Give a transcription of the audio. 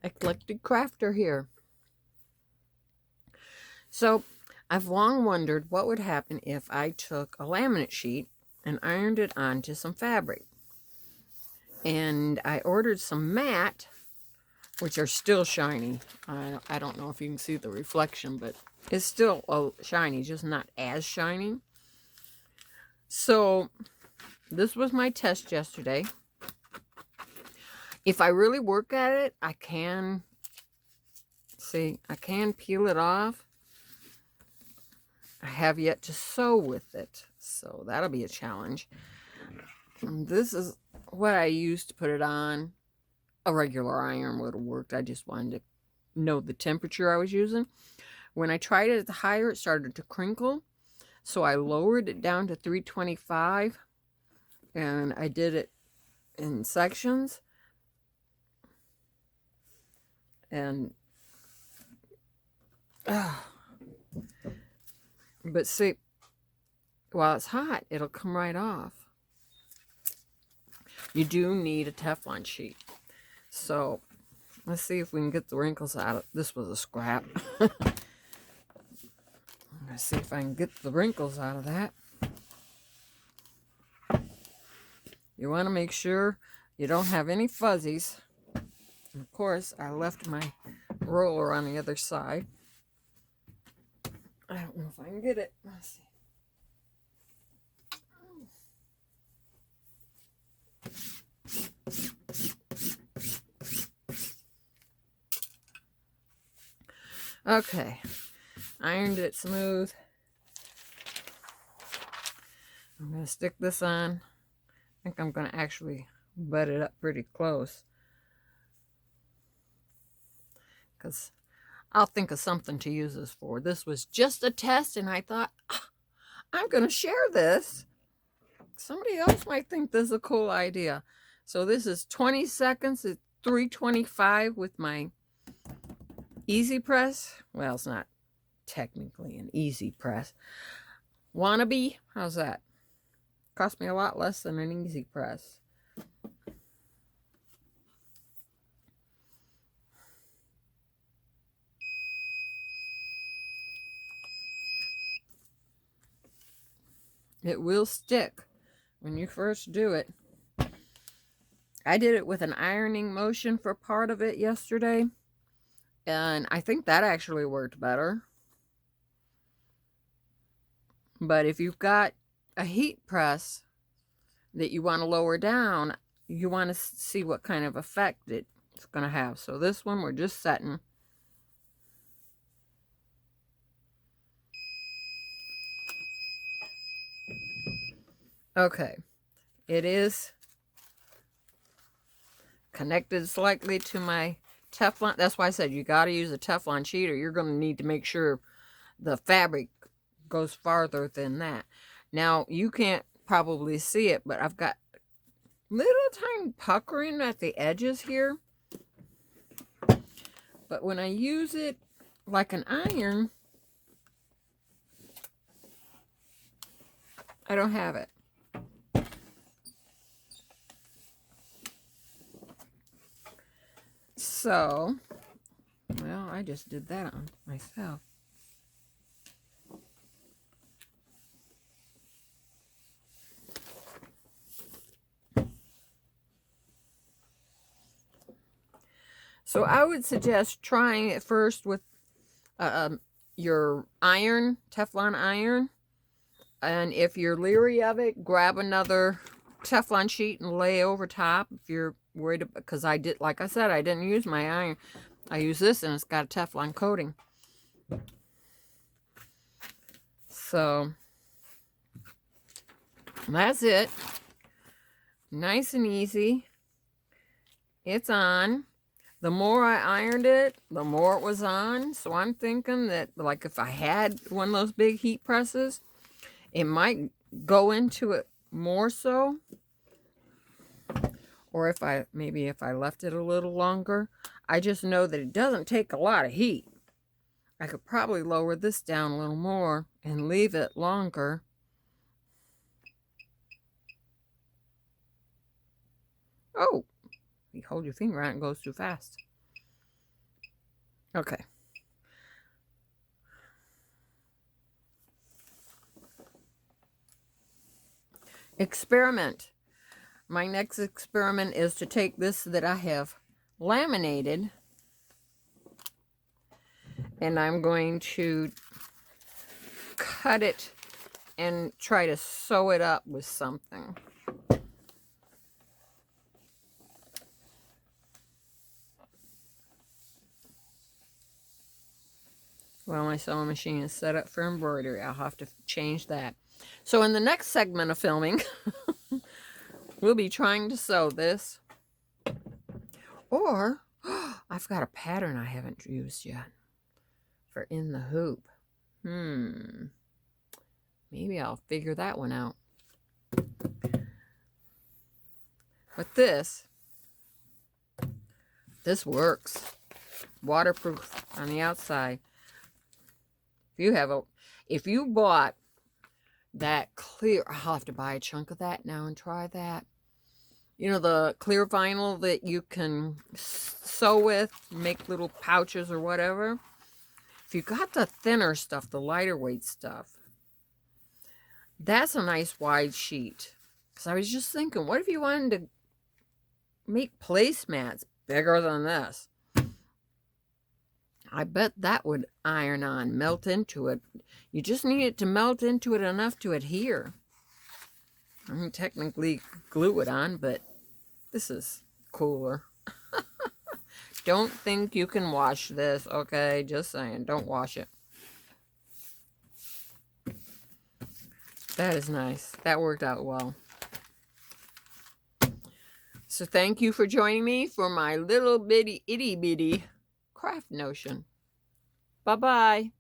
eclectic crafter here. So I've long wondered what would happen if I took a laminate sheet and ironed it onto some fabric. And I ordered some matte, which are still shiny. I don't know if you can see the reflection, but it's still shiny, just not as shiny. So this was my test yesterday. If I really work at it, I can peel it off. I have yet to sew with it, so that'll be a challenge. And this is what I used to put it on. A regular iron would have worked. I just wanted to know the temperature I was using. When I tried it higher, it started to crinkle, so I lowered it down to 325, and I did it in sections. And but see, while it's hot, it'll come right off. You do need a Teflon sheet. So let's see if we can get the wrinkles out of this. Was a scrap. Let's see if I can get the wrinkles out of that. You want to make sure you don't have any fuzzies. And of course, I left my roller on the other side. I don't know if I can get it. Let's see. Okay, ironed it smooth. I'm going to stick this on. I think I'm going to actually butt it up pretty close, because I'll think of something to use this for. This was just a test, and I thought, I'm going to share this. Somebody else might think this is a cool idea. So this is 20 seconds at 325 with my easy press. Well, it's not technically an easy press. Wannabe, how's that? Cost me a lot less than an easy press. It will stick when you first do it. I did it with an ironing motion for part of it yesterday, and I think that actually worked better. But if you've got a heat press that you want to lower down, you want to see what kind of effect it's going to have. So this one we're just setting. Okay, it is connected slightly to my Teflon. That's why I said you got to use a Teflon sheet, or you're going to need to make sure the fabric goes farther than that. Now, you can't probably see it, but I've got little tiny puckering at the edges here. But when I use it like an iron, I don't have it. So, well, I just did that on myself. So I would suggest trying it first with your iron, Teflon iron. And if you're leery of it, grab another Teflon sheet and lay over top. If you're worried, because I did, like I said, I didn't use my iron. I use this, and it's got a Teflon coating. So that's it. Nice and easy. It's on. The more I ironed it, the more it was on. So I'm thinking that, like, if I had one of those big heat presses, it might go into it more so. Or if I left it a little longer. I just know that it doesn't take a lot of heat. I could probably lower this down a little more and leave it longer. Oh, you hold your finger on it, it goes too fast. Okay. Experiment. My next experiment is to take this that I have laminated, and I'm going to cut it and try to sew it up with something. Well, my sewing machine is set up for embroidery. I'll have to change that. So in the next segment of filming, we'll be trying to sew this. Or, I've got a pattern I haven't used yet for in the hoop. Maybe I'll figure that one out. But this works. Waterproof on the outside. If you bought that clear, I'll have to buy a chunk of that now and try that. You know, the clear vinyl that you can sew with, make little pouches or whatever. If you got the thinner stuff, the lighter weight stuff, that's a nice wide sheet. Because I was just thinking, what if you wanted to make placemats bigger than this? I bet that would iron on, melt into it. You just need it to melt into it enough to adhere. I mean, technically glue it on, but this is cooler. Don't think you can wash this, okay? Just saying, don't wash it. That is nice. That worked out well. So thank you for joining me for my little bitty itty bitty craft notion. Bye-bye.